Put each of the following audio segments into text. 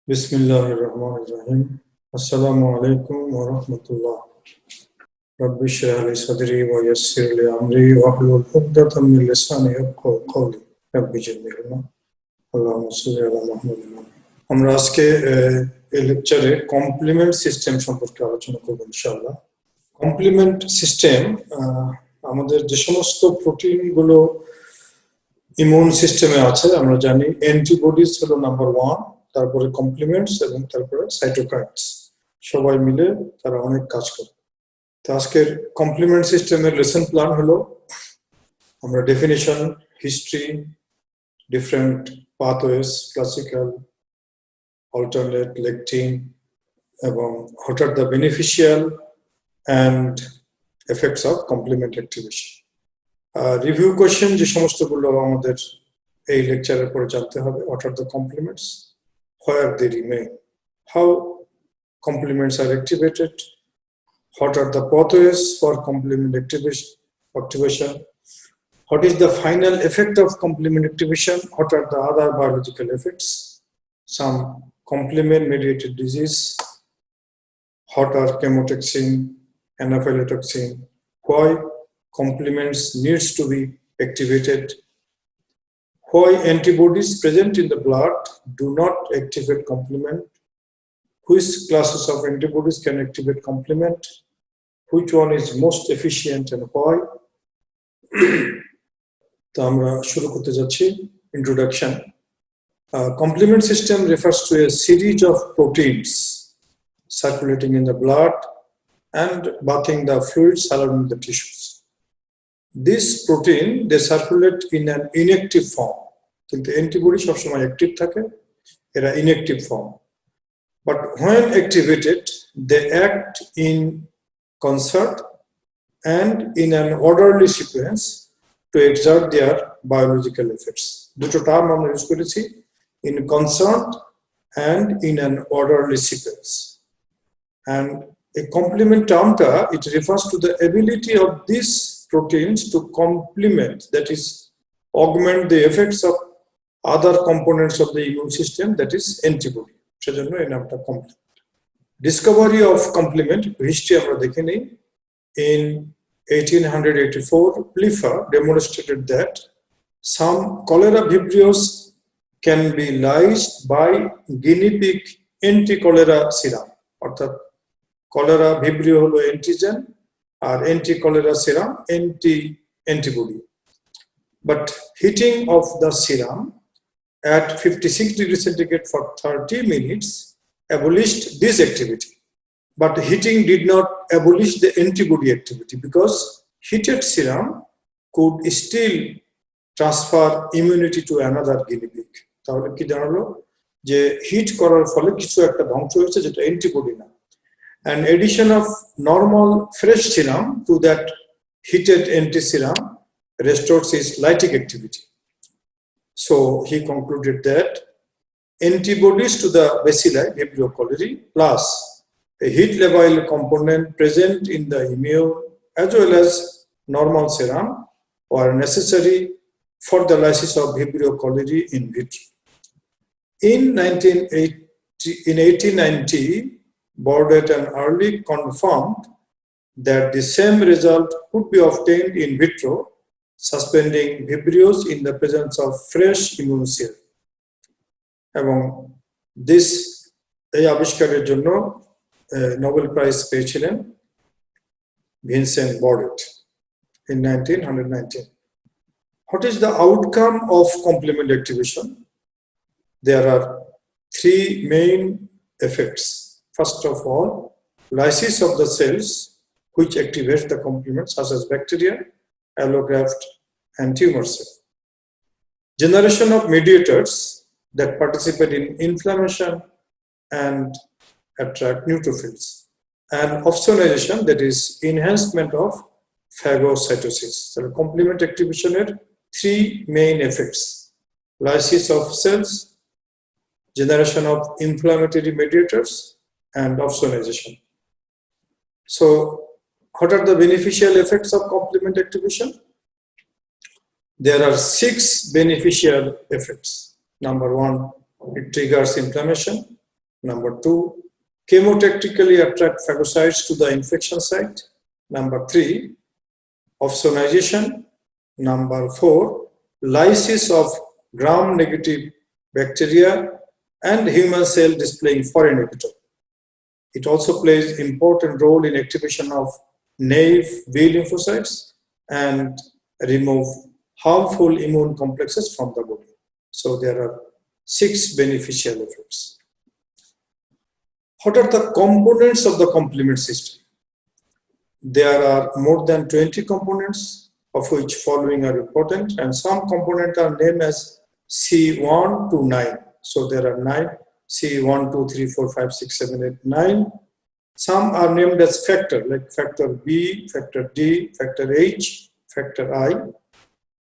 Bismillahirrahmanirrahim. Assalamu alaikum wa rahmatullah. Rabbi shrah li sadri wa yassir li amri wahlul 'uqdatam min lisani yafqahu qawli. Rabbi zidni ilma. Allahumma salli ala Muhammadin. আমরা আজকে এই লেকচারে complement system সম্পর্কে আলোচনা করব ইনশাআল্লাহ। Complement system আমাদের যে সমস্ত প্রোটিনগুলো ইমিউন সিস্টেমে আছে আমরা জানি অ্যান্টিবডিজ হলো নাম্বার 1, তারপরে কমপ্লিমেন্টস এবং তারপরে সাইটোকাইনস, সবাই মিলে তারা অনেক কাজ করে। তো আজকের কমপ্লিমেন্ট সিস্টেমের লেসন প্ল্যান হলো আমরা definition, history, different pathways, classical, alternate, lectin, এবং what are the beneficial and effects of complement activation. Review question যে সমস্তগুলো আমাদের এই লেকচারের পরে জানতে হবে। what are the complements, where they remain, how complements are activated, what are the pathways for complement activation, what is the final effect of complement activation, what are the other biological effects, some complement mediated disease, what are chemotoxin, anaphylatoxin, why complements needs to be activated, why antibodies present in the blood do not activate complement, which classes of antibodies can activate complement, which one is most efficient and why. তো আমরা শুরু করতে যাচ্ছি। Introduction. Complement system refers to a series of proteins circulating in the blood and bathing the fluids surrounding the tissues. This protein, they circulate in an inactive form. কিন্তু antibody সবসময় active থাকে, এরা inactive form. But when activated, they act in concert and in an orderly sequence to exert their biological effects. দুটো term আমরা use করেছি, in concert and in an orderly sequence. And a complement term, it refers to the ability of these proteins to complement, that is, augment the effects of other components of the immune system, that is antibody. সেজন্য এই নামটা complement. Discovery of complement history আমরা দেখে নিই। In 1884, Plifer demonstrated that some cholera vibrios can be lysed by guinea pig anti-cholera serum. অর্থাৎ cholera vibrio হলো antigen R anti-cholera serum antibody. But heating of the serum at 56 degrees centigrade for 30 minutes abolished this activity. But heating did not abolish the antibody activity because heated serum could still transfer immunity to another guinea pig. তাহলে কি জানালো যে hit করার ফলে কিছু একটা ধ্বংস হয়েছে যেটা অ্যান্টিবডি না। And addition of normal fresh serum to that heated anti-serum restores its lytic activity. So he concluded that antibodies to the bacilli Vibrio cholerae plus a heat level component present in the immune as well as normal serum were necessary for the lysis of Vibrio cholerae in vitro. In 1890, Bordet and Early confirmed that the same result could be obtained in vitro, suspending Vibrios in the presence of fresh immune cell. এবং এই আবিষ্কারের জন্য Nobel prize পেয়েছিলেন Vincent বর্ডেট in 1919. What is the outcome of complement activation? There are three main effects. First of all, lysis of the cells which activates the complement such as bacteria, allograft, and tumor cell. Generation of mediators that participate in inflammation and attract neutrophils. And opsonization, that is enhancement of phagocytosis. So complement activation are three main effects: lysis of cells, generation of inflammatory mediators, and opsonization. So what are the beneficial effects of complement activation? There are 6 beneficial effects. Number 1, it triggers inflammation. Number 2, chemotactically attract phagocytes to the infection site. Number 3, opsonization. Number 4, lysis of gram-negative bacteria and human cell displaying foreign epitope. It also plays important role in activation of naive B lymphocytes and remove harmful immune complexes from the body. So there are 6 beneficial effects. What are the components of the complement system? There are more than 20 components, of which following are important, and some components are named as C1 to 9. So there are 9, C1, 2, 3, 4, 5, 6, 7, 8, 9. Some are named as factor, like factor B, factor D, factor H, factor I.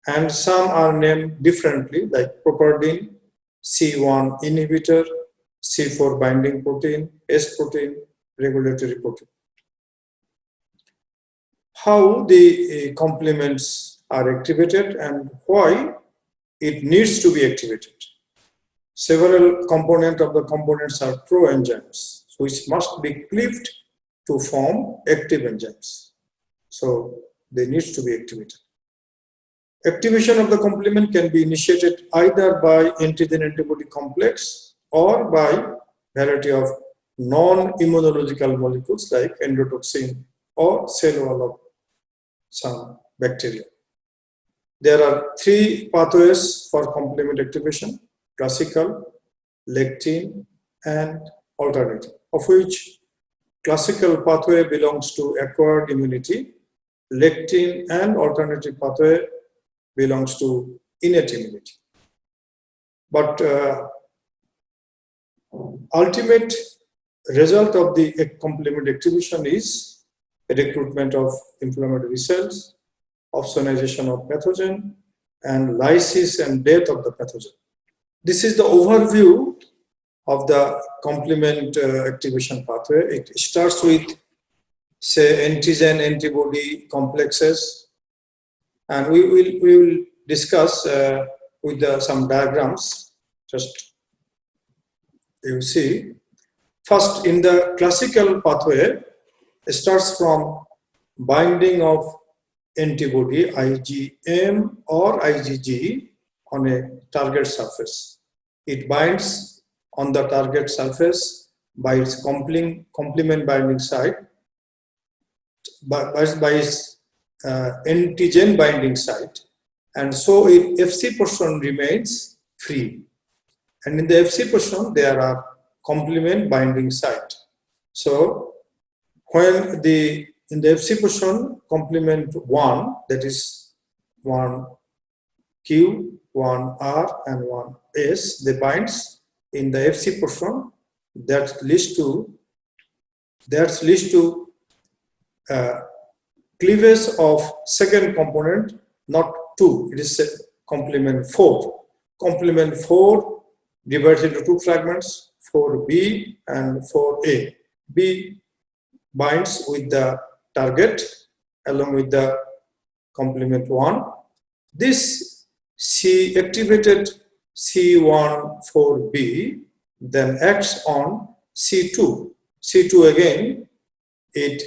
And some are named differently, like properdin, C1 inhibitor, C4 binding protein, S protein, regulatory protein. How the complements are activated and why it needs to be activated. Several components of the components are pro-enzymes, which must be cleaved to form active enzymes. So they need to be activated. Activation of the complement can be initiated either by antigen-antibody complex or by variety of non-immunological molecules like endotoxin or cell wall of some bacteria. There are 3 pathways for complement activation: classical, lectin, and alternative, of which classical pathway belongs to acquired immunity, lectin and alternative pathway belongs to innate immunity. But ultimate result of the complement activation is recruitment of inflammatory cells, opsonization of pathogen, and lysis and death of the pathogen. This is the overview of the complement activation pathway. It starts with, say, antigen-antibody complexes, and we will discuss with some diagrams. Just you see, first in the classical pathway, it starts from binding of antibody IgM or IgG on a target surface. It binds on the target surface by its complement binding site, by its antigen binding site, and so its Fc portion remains free. And in the Fc portion, there are complement binding site. So when in the Fc portion, complement 1, that is 1Q, 1R, and 1S, they binds in the Fc portion. That leads to cleavage of second component, not 2. It is complement 4. Complement 4 divides into 2 fragments, 4B and 4A. B binds with the target along with the complement 1. This activated C14B then acts on C2. C2 again, it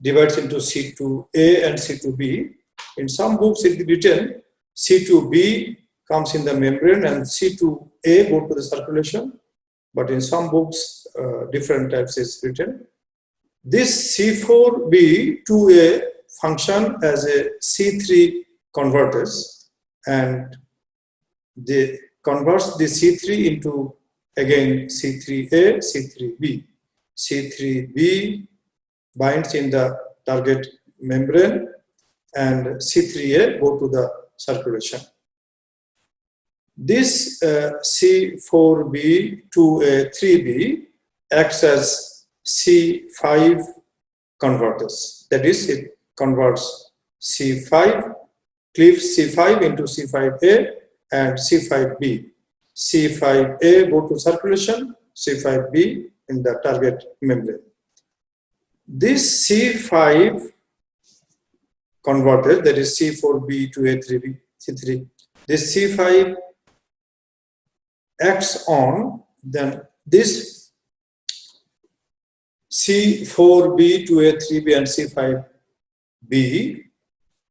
divides into C2A and C2B. In some books it is written C2B comes in the membrane and C2A go to the circulation, but in some books different types is written. This C4B2A function as a C3 convertase, and they converts the C3 into again C3A, C3B. C3B binds in the target membrane and C3A go to the circulation. This C4B2A3B acts as C5 convertase. That is, it converts C5, cleaves C5 into C5A and C5B. C5A go to circulation, C5B in the target membrane. This C5 converted, that is C4B to A3B, C3, this C5 acts on then this C4b, 2a, 3b, and C5b.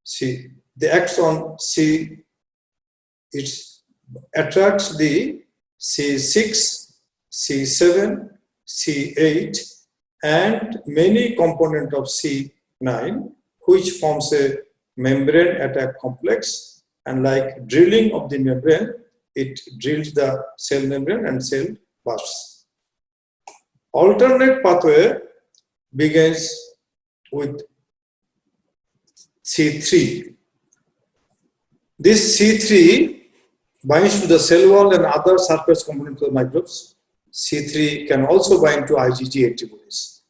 See, they act on C. It attracts the C6, C7, C8, and many components of C9, which forms a membrane attack complex. And like drilling of the membrane, it drills the cell membrane and cell bursts. Alternate pathway begins with C3. This C3 binds to the cell wall and other surface components of the microbes. C3 can also bind to IgG antibodies.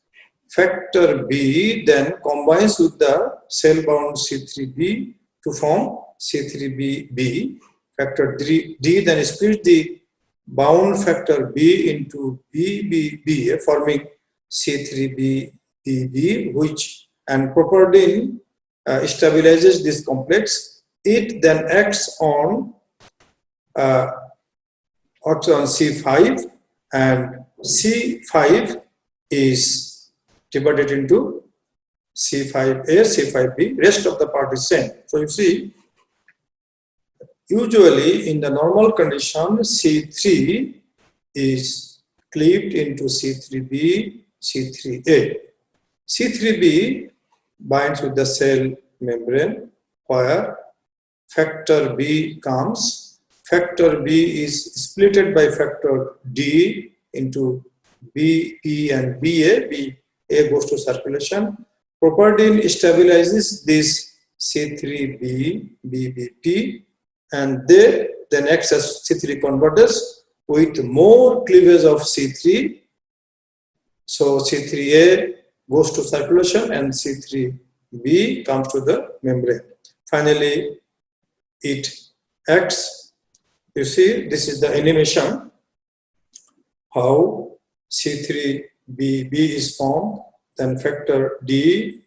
Factor B then combines with the cell-bound C3b to form C3b. Factor D then splits the bound factor B into BBB, forming C3bBB, which and properdin stabilizes this complex. It then acts on C5, and C5 is divided into C5a, C5b. Rest of the part is same. So you see, usually in the normal condition, C3 is cleaved into C3b, C3a. C3b binds with the cell membrane where factor B comes. Factor B is splitted by factor D into B, P, and BA. BA goes to circulation. Properdin stabilizes this C3b, BBP, and they then acts as C3 convertase with more cleavage of C3. So C3A goes to circulation and C3b comes to the membrane. Finally, it acts. You see, this is the animation, how C3bB is formed, then factor D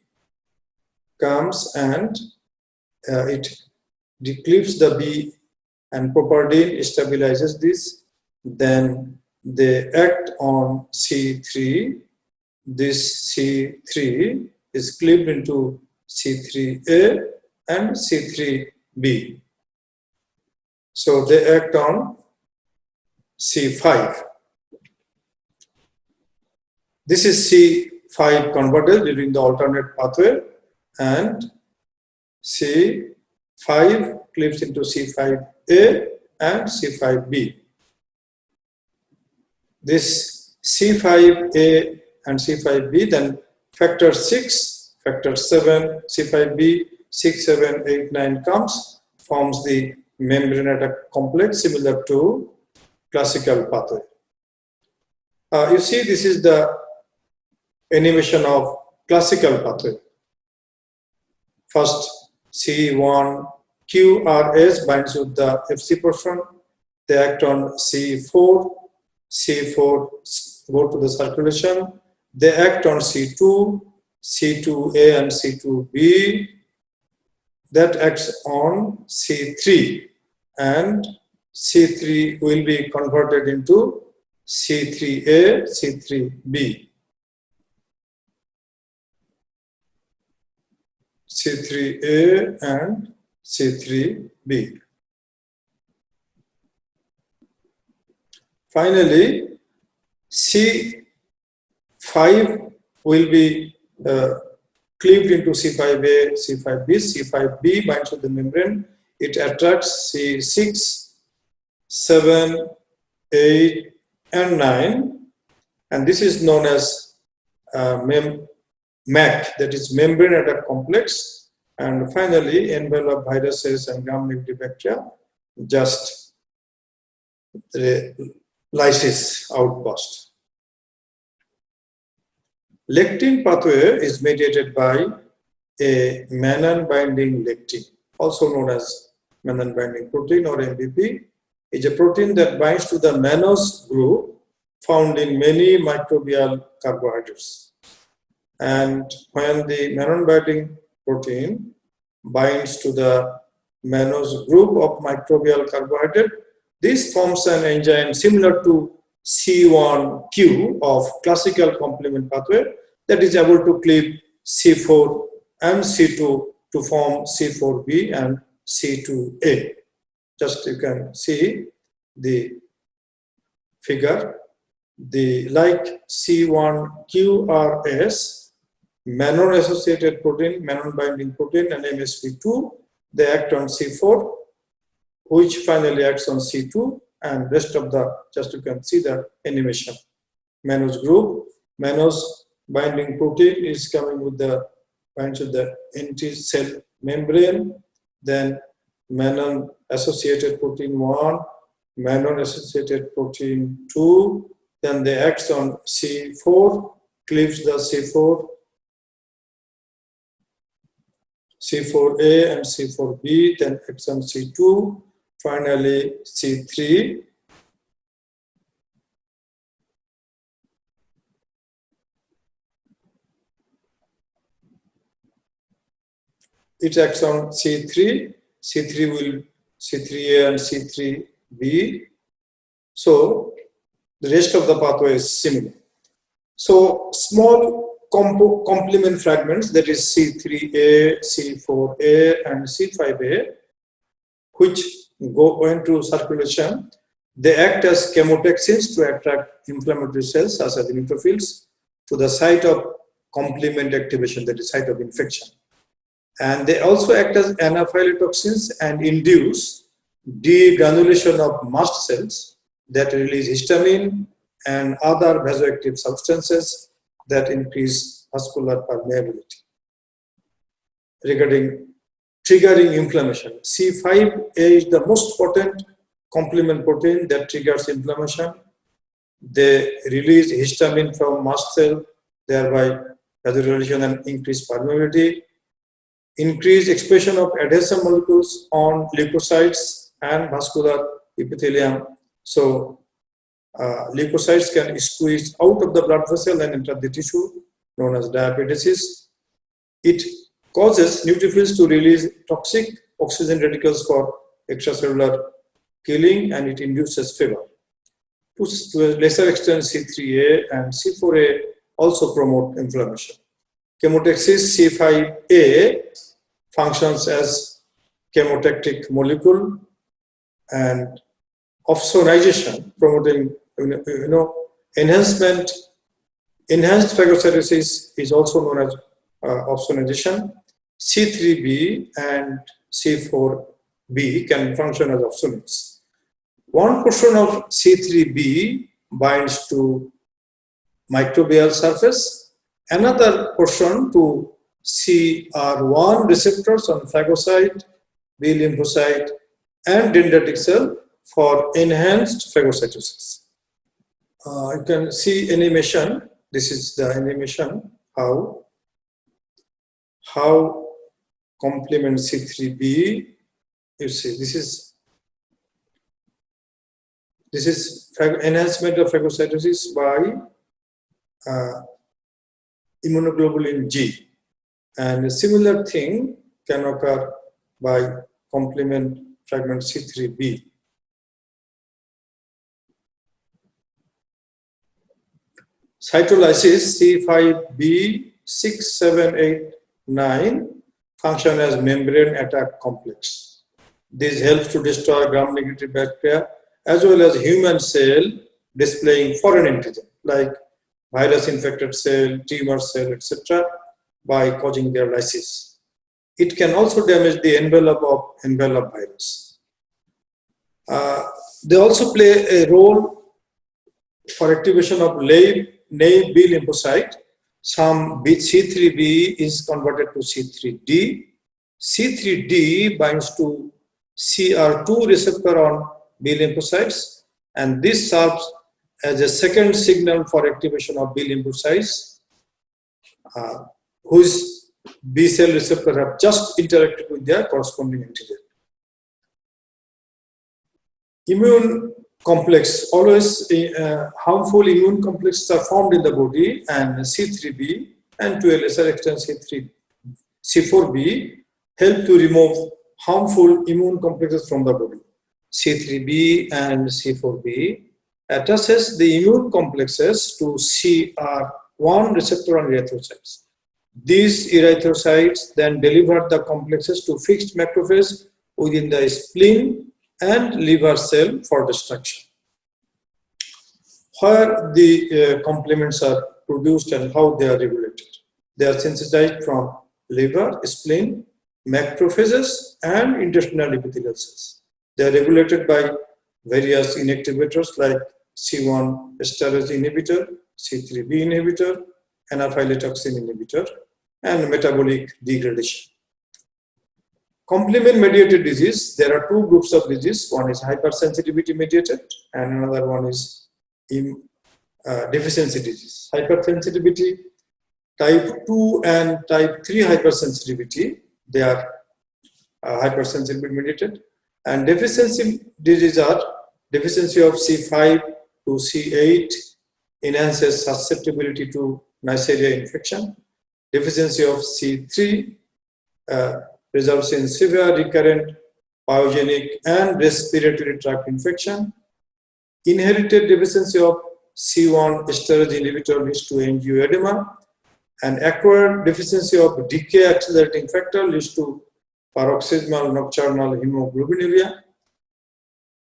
comes and it decleaves the B, and properdin stabilizes this. Then they act on C3. This C3 is cleaved into C3A and C3b. So they act on C5. This is C5 converted during the alternate pathway, and C5 cleaves into C5A and C5b. This C5A and C5b, then factor 6, factor 7, C5b, 6, 7, 8, 9 comes, forms the membrane attack complex similar to classical pathway. You see, this is the animation of classical pathway. First, C1 QRS binds with the FC portion. They act on C4. C4 go to the circulation. They act on C2, C2A, and C2B. That acts on C3, and C3 will be converted into C3A, C3b. C3A and C3b. Finally, C5 will be cleaved into C5A, C5b. C5b binds with the membrane. It attracts C6, 7, 8, and 9. And this is known as MAC, that is membrane attack complex. And finally, envelope viruses and gram-negative bacteria, just the lysis outburst. Lectin pathway is mediated by a mannan-binding lectin, also known as mannan-binding protein or MBP. It's a protein that binds to the mannose group found in many microbial carbohydrates. And when the mannan-binding protein binds to the mannose group of microbial carbohydrate, this forms an enzyme similar to C1q of classical complement pathway that is able to cleave C4 and C2 to form C4b and C2a. Just you can see the figure. The like C1QRS, mannan-associated protein, mannan-binding protein, and MSP2, they act on C4, which finally acts on C2, and rest of the, just you can see the animation. Mannose group, mannose binding protein is coming with the, binds with the anti-cell membrane, then mannan-associated protein 1, mannan-associated protein 2, then they act on C4, cleaves the C4A and C4B, then acts on C2, finally C3. It acts on C3, C3A and C3B. So the rest of the pathway is similar. So small complement fragments, that is C3A, C4A, and C5A, which go into circulation, they act as chemotaxins to attract inflammatory cells, such as neutrophils, to the site of complement activation, that is site of infection. And they also act as anaphylatoxins and induce degranulation of mast cells that release histamine and other vasoactive substances that increase vascular permeability. Regarding triggering inflammation, C5A is the most potent complement protein that triggers inflammation. They release histamine from mast cell, thereby vasodilation and increased permeability. Increased expression of adhesion molecules on leukocytes and vascular epithelium. So leukocytes can squeeze out of the blood vessel and enter the tissue, known as diapetesis. It causes neutrophils to release toxic oxygen radicals for extracellular killing, and it induces fever. To a lesser extent, C3A and C4A also promote inflammation. Chemotaxis C5A functions as chemotactic molecule, and opsonization, promoting enhanced phagocytosis is also known as opsonization. C3b and C4b can function as opsonists. One portion of C3b binds to microbial surface, another portion to CR1 receptors on phagocyte, B lymphocyte, and dendritic cell for enhanced phagocytosis. You can see animation. This is the animation how complement C3b. You see, this is enhancement of phagocytosis by immunoglobulin G, and a similar thing can occur by complement fragment C3b. Cytolysis C5b6789 function as membrane attack complex. This helps to destroy gram-negative bacteria as well as human cell displaying foreign antigen like virus-infected cell, tumor cell, etc. by causing their lysis. It can also damage the envelope of enveloped virus. They also play a role for activation of naive B lymphocyte. Some C3b is converted to C3d. C3d binds to CR2 receptor on B lymphocytes, and this serves as a second signal for activation of B lymphocytes, whose B cell receptor have just interacted with their corresponding antigen. Immune complex, always harmful immune complexes are formed in the body, and C3b and to a lesser extent C4b help to remove harmful immune complexes from the body. C3b and C4b attaches the immune complexes to CR1 receptor on erythrocytes. These erythrocytes then deliver the complexes to fixed macrophage within the spleen and liver cell for destruction. Where the complements are produced and how they are regulated. They are synthesized from liver, spleen, macrophages, and intestinal epithelial cells. They are regulated by various inactivators like C1 esterase inhibitor, C3b inhibitor, anaphylotoxin inhibitor, and metabolic degradation. Complement mediated disease, there are two groups of disease. One is hypersensitivity mediated and another one is deficiency disease. Hypersensitivity, type 2 and type 3 hypersensitivity, they are hypersensitivity mediated, and deficiency disease are deficiency of C5 to C8 enhances susceptibility to Neisseria infection. Deficiency of C3 results in severe recurrent pyogenic and respiratory tract infection. Inherited deficiency of C1 esterase inhibitor leads to angioedema, and acquired deficiency of decay accelerating factor leads to paroxysmal nocturnal hemoglobinuria.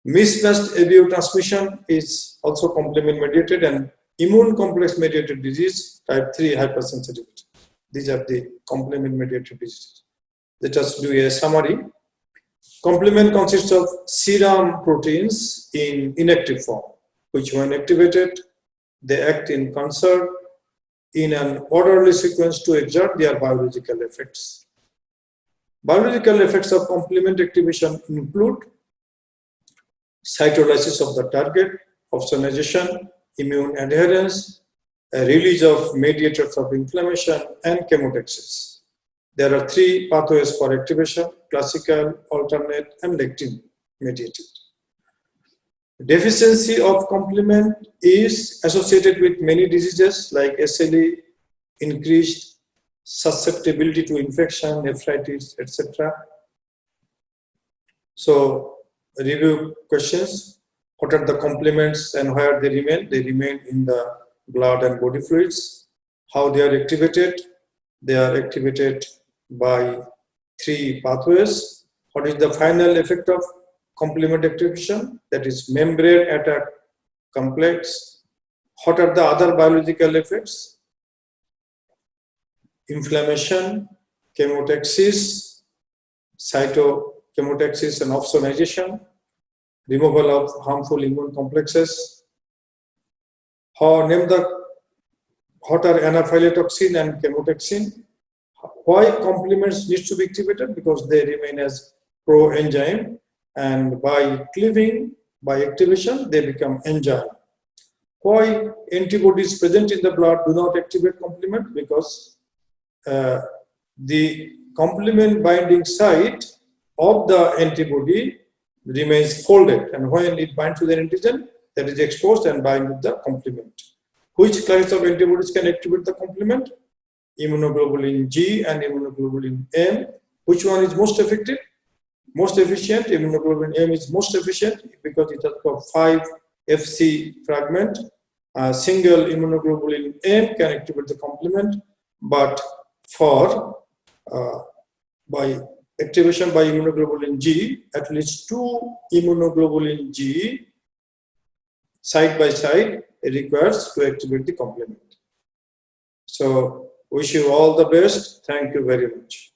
Mismatched ABO transmission is also complement mediated, and immune complex mediated disease type 3 hypersensitivity. These are the complement mediated diseases. Let us do a summary. Complement consists of serum proteins in inactive form, which when activated, they act in concert in an orderly sequence to exert their biological effects. Biological effects of complement activation include cytolysis of the target, Hossainisation, immune adherence, a release of mediators of inflammation, and chemotaxis. There are three pathways for activation: classical, alternate, and lectin mediated. Deficiency of complement is associated with many diseases like SLE, increased susceptibility to infection, nephritis, etc. So, review questions. What are the complements and where they remain? They remain in the blood and body fluids. How they are activated? They are activated by three pathways. What is the final effect of complement activation? That is membrane attack complex. What are the other biological effects? Inflammation, chemotaxis, cytochemotaxis and opsonization, removal of harmful immune complexes. What are anaphylotoxin and chemotaxin? Why complements need to be activated? Because they remain as pro-enzyme, and by cleaving, by activation, they become enzyme. Why antibodies present in the blood do not activate complement? Because the complement binding site of the antibody remains folded, and when it binds to the antigen, that is exposed and bind with the complement. Which class of antibodies can activate the complement? Immunoglobulin G and immunoglobulin M. Which one is most effective? Most efficient? Immunoglobulin M is most efficient because it has got 5 FC fragment. Single immunoglobulin M can activate the complement, but for by activation by immunoglobulin G, at least 2 immunoglobulin G side by side requires to activate the complement. So, wish you all the best. Thank you very much.